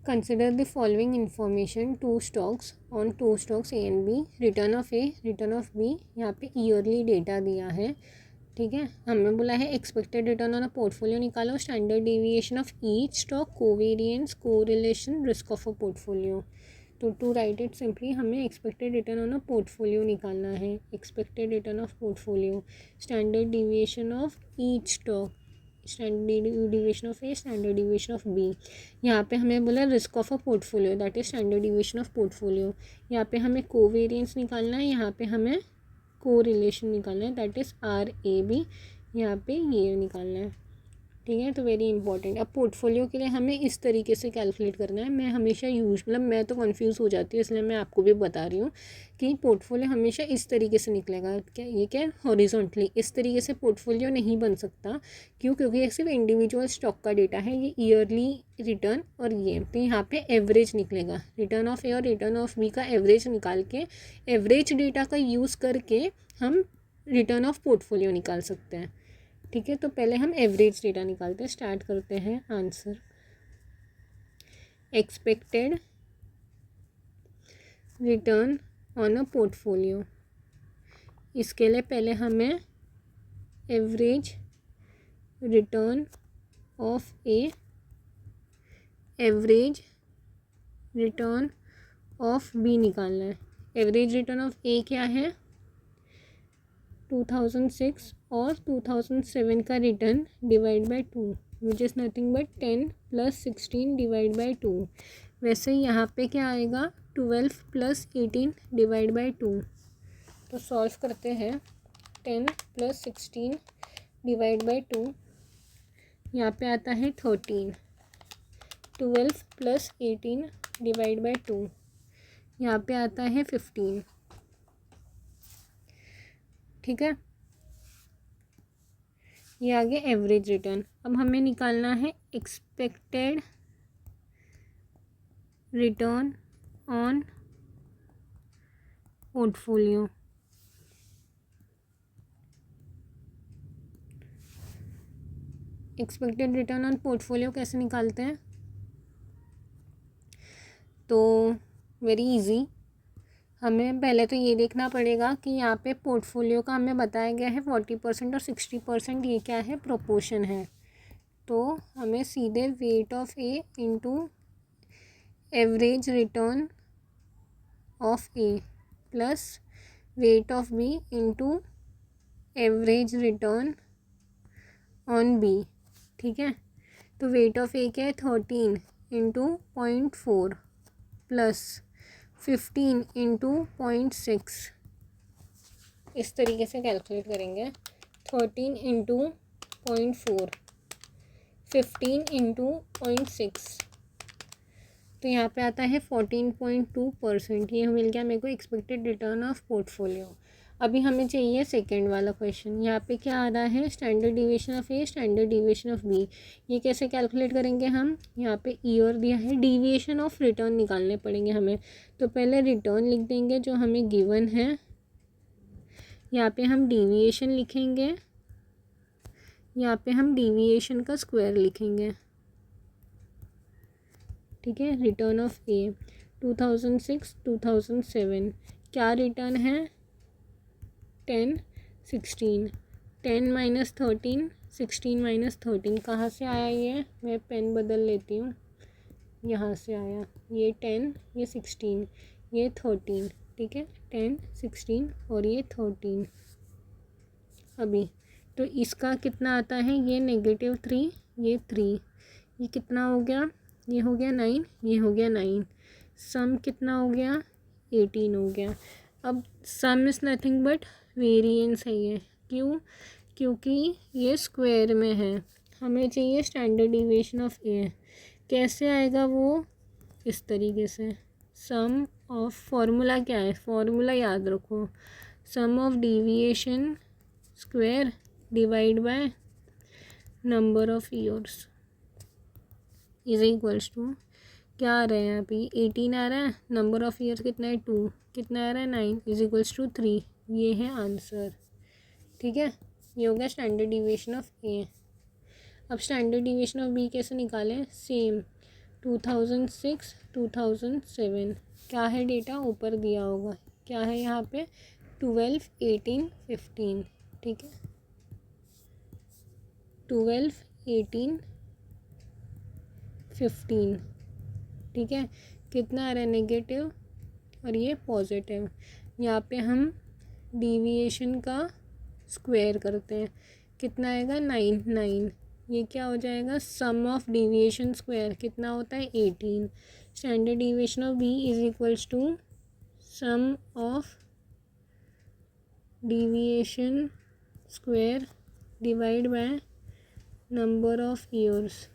Consider the following information to stocks A and B, return of A, return of B. यहाँ पे yearly data दिया है, ठीक है। हमें बोला है expected return on a portfolio निकालो, standard deviation of each stock, covariance, correlation, risk of a portfolio. तो टू राइट इट सिंपली हमें expected return on a portfolio निकालना है। Expected return of portfolio, standard deviation of each stock, standard deviation of A, standard deviation of B. यहाँ पे हमें बोला risk of a portfolio, that is standard deviation of portfolio. यहाँ पे हमें covariance निकालना है, यहाँ पे हमें कोरिलेशन निकालना है, दैट इज RAB। यहाँ पे ये निकालना है, ठीक है। तो वेरी इंपॉर्टेंट। अब पोर्टफोलियो के लिए हमें इस तरीके से कैलकुलेट करना है। मैं हमेशा मैं तो कंफ्यूज हो जाती हूँ, इसलिए मैं आपको भी बता रही हूँ कि पोर्टफोलियो हमेशा इस तरीके से निकलेगा। क्या हॉरिजॉन्टली इस तरीके से पोर्टफोलियो नहीं बन सकता। क्यों? क्योंकि ये सिर्फ इंडिविजुअल स्टॉक का डेटा है, ये ईयरली रिटर्न और ये तो यहाँ पे एवरेज निकलेगा। रिटर्न ऑफ ए और रिटर्न ऑफ बी का एवरेज निकाल के, एवरेज डेटा का यूज़ करके हम रिटर्न ऑफ पोर्टफोलियो निकाल सकते हैं, ठीक है। तो पहले हम एवरेज डेटा निकालते हैं। स्टार्ट करते हैं answer. Expected return on a portfolio, इसके लिए पहले हमें average return of A, average return of B निकालना है। एवरेज रिटर्न ऑफ ए क्या है? 2006 और 2007 का return divide by 2, which is nothing but 10 + 16 divide by 2। वैसे ही यहाँ पे क्या आएगा? 12 + 18 डिवाइड बाय 2। तो सॉल्व करते हैं। 10 + 16 डिवाइड बाय 2, यहाँ पे आता है 13। 12 + 18 डिवाइड बाय 2, यहाँ पे आता है 15, ठीक है। ये आगे एवरेज रिटर्न। अब हमें निकालना है expected return on portfolio. Expected return on portfolio कैसे निकालते हैं? तो वेरी इजी। हमें पहले तो ये देखना पड़ेगा कि यहाँ पे पोर्टफोलियो का हमें बताया गया है 40% और 60%, ये क्या है? प्रोपोर्शन है। तो हमें सीधे weight of A into average return of A plus weight of B into average return on B, ठीक है। तो वेट ऑफ ए क्या है? 13 इंटू 0.4 प्लस 15 इंटू 0.6। इस तरीके से कैलकुलेट करेंगे। 13 इंटू 0.4, 15 इंटू 0.6, तो यहाँ पे आता है 14.2%। ये मिल गया मेरे को एक्सपेक्टेड रिटर्न ऑफ पोर्टफोलियो। अभी हमें चाहिए सेकेंड वाला क्वेश्चन। यहाँ पे क्या आ रहा है? Standard deviation of A, standard deviation of B. ये कैसे कैलकुलेट करेंगे हम? यहाँ पे ईयर दिया है, डिविएशन ऑफ रिटर्न निकालने पड़ेंगे हमें। तो पहले रिटर्न लिख देंगे जो हमें गिवन है, यहाँ पे हम डिविएशन लिखेंगे, यहाँ पे हम डिविएशन का स्क्वायर लिखेंगे, ठीक है। रिटर्न ऑफ ए 2006 2007 क्या रिटर्न है? 10 16, 10 - 13, 16 - 13 कहाँ से आया ये? मैं पेन बदल लेती हूँ, यहाँ से आया। ये 10, ये 16, ये 13, ठीक है। 10 16 और ये 13। अभी तो इसका कितना आता है? ये -3, ये 3, ये कितना हो गया? ये हो गया 9, ये हो गया 9। सम कितना हो गया? 18 हो गया। अब सम इज़ नथिंग बट वेरिएंस है ये। क्यों? क्योंकि ये स्क्वायर में है। हमें चाहिए स्टैंडर्ड डिविएशन ऑफ ए। कैसे आएगा वो? इस तरीके से। सम ऑफ, फॉर्मूला क्या है? फॉर्मूला याद रखो, sum of deviation square divide by number of years is equals to, क्या आ रहा है यहाँ पे? 18 आ रहा है। नंबर ऑफ ईयर्स कितना है? 2। कितना आ रहा है? 9 इज इक्वल्स टू 3। ये है आंसर, ठीक है। ये हो गया स्टैंडर्ड डिविएशन ऑफ ए। अब स्टैंडर्ड डिविएशन ऑफ बी कैसे निकालें? सेम, 2006 2007 क्या है डेटा ऊपर दिया होगा, क्या है यहाँ पे 12 18 15, ठीक है 12 18 15, ठीक है कितना आ रहा है नेगेटिव और ये पॉजिटिव। यहाँ पे हम डिविएशन का स्क्वायर करते हैं, कितना आएगा 9 ये क्या हो जाएगा सम ऑफ डिविएशन स्क्वायर कितना होता है 18। Standard deviation of B is equals to sum of deviation square divide by number of years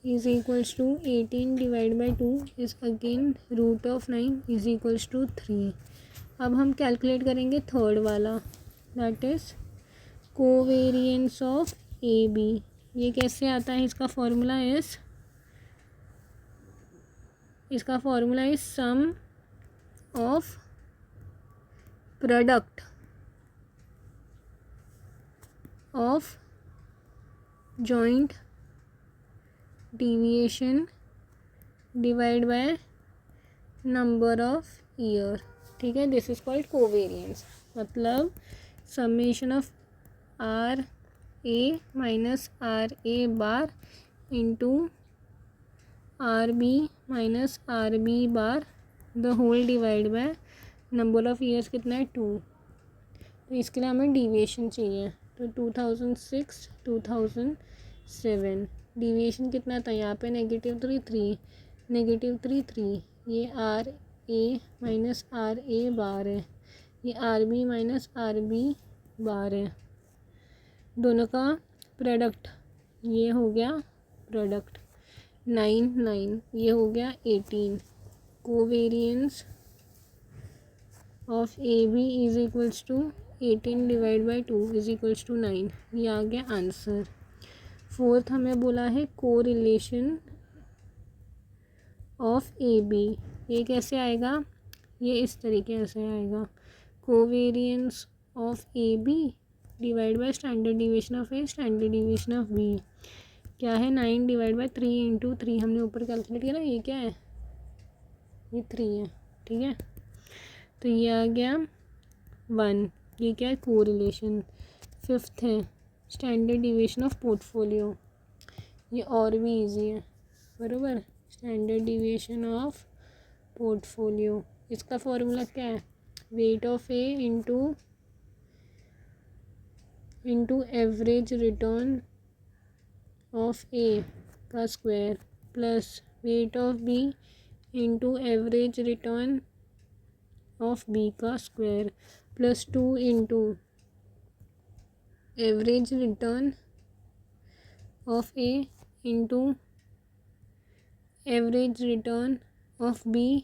is equals to 18 divided by 2 is again root of 9 is equals to 3। अब हम calculate करेंगे third वाला, that is covariance of A B. ये कैसे आता है, इसका formula is sum of product of joint deviation divide by number of year, ठीक है दिस इज कॉल्ड कोवेरियंस। मतलब summation of R A minus R A bar into R B minus R B bar the whole divide by number of years कितना है 2। तो इसके लिए हमें deviation चाहिए, तो 2006 2007 डिविएशन कितना था यहाँ पे -3 ये R A minus R A bar है, ये R B minus R B bar है, दोनों का प्रोडक्ट ये हो गया प्रोडक्ट 9 ये हो गया 18। Covariance of A B is equals to 18 divide by 2 is equals to 9, ये आ गया आंसर। फोर्थ हमें बोला है कोरिलेशन ऑफ ए बी, ये कैसे आएगा, ये इस तरीके से आएगा covariance of A B divide by standard deviation of A standard deviation of B, क्या है 9 डिवाइड बाय 3 इंटू 3 हमने ऊपर कैलकुलेट किया ना, ये क्या है ये 3 है, ठीक है तो ये आ गया 1, ये क्या है कोरिलेशन। फिफ्थ है स्टैंडर्ड डिविएशन ऑफ पोर्टफोलियो, ये और भी इजी है बराबर, स्टैंडर्ड डिविएशन ऑफ पोर्टफोलियो इसका फॉर्मूला क्या है weight of A into average return of A का square plus weight of B into average return of B का square plus 2 into average return of A into average return of B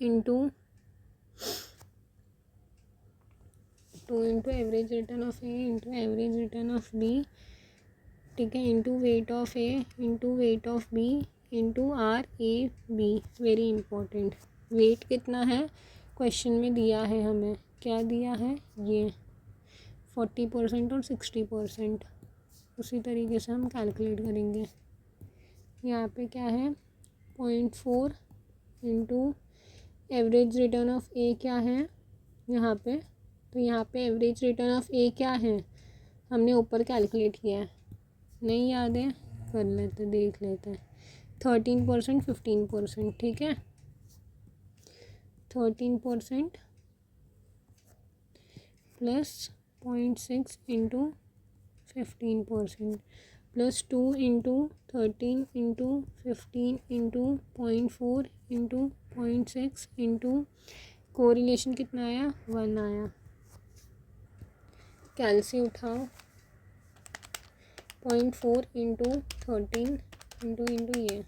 into 2 into average return of A into average return of B, ठीक है into weight of A into weight of B into R A B. Very important, weight कितना है question में दिया है हमें, क्या दिया है ये 40% और 60%, उसी तरीके से हम कैलकुलेट करेंगे। यहाँ पे क्या है 0.4 इंटू एवरेज रिटर्न ऑफ ए क्या है यहाँ पे, तो यहाँ पे एवरेज रिटर्न ऑफ ए क्या है हमने ऊपर कैलकुलेट किया है, नहीं याद है कर लेते देख लेते हैं 13% 15%, ठीक है 13% plus 0.6 into 15% plus 2 into 13 into 15 into 0.4 into 0.6 into correlation कितना आया 1 आया। कैलसी उठाओ 0.4 इंटू 13 इंटू ये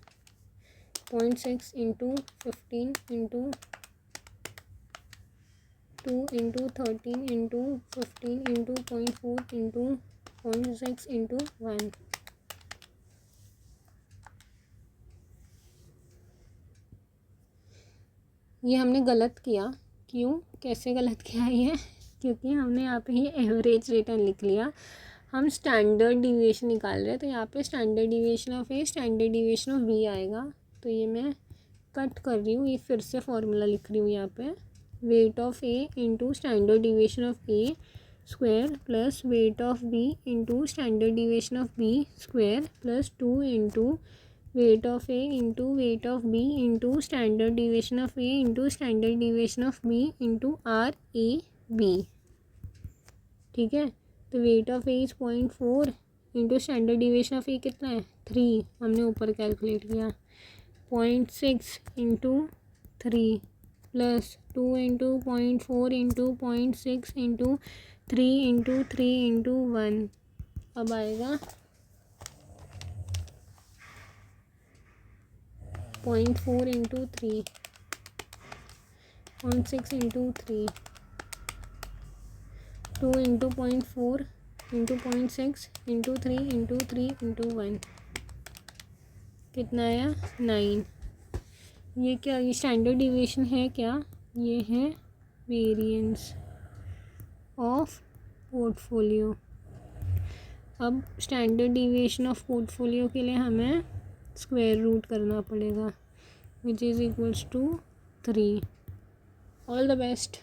0.6 into 15 into 2 into 13 into 15 into 0.4 into 0.6 into 1। ये हमने गलत किया, क्यों कैसे गलत किया ये, क्योंकि हमने यहाँ पे ये एवरेज रिटर्न लिख लिया, हम स्टैंडर्ड डिविएशन निकाल रहे हैं, तो यहाँ पे standard deviation of A, standard deviation of B आएगा। तो ये मैं कट कर रही हूँ, ये फिर से फॉर्मूला लिख रही हूँ यहाँ पे, weight of A into standard deviation of A square plus weight of B into standard deviation of B square plus 2 into weight of A into weight of B into standard deviation of A into standard deviation of B into R A B. ठीक है, तो weight of A is 0.4 into standard deviation of A कितना है 3, हमने ऊपर calculate किया, 0.6 into 3 plus 2 into 0.4 into 0.6 into 3 into 3 into 1, अब आएगा 0.4 into 3, 0.6 into 3, 2 into 0.4 into 0.6 into 3 into 3 into 1, कितना आया 9। ये क्या, ये स्टैंडर्ड डिविएशन है क्या, ये है वेरिएंस ऑफ पोर्टफोलियो। अब स्टैंडर्ड डिविएशन ऑफ पोर्टफोलियो के लिए हमें स्क्वायर रूट करना पड़ेगा, which is equals to 3। All the best.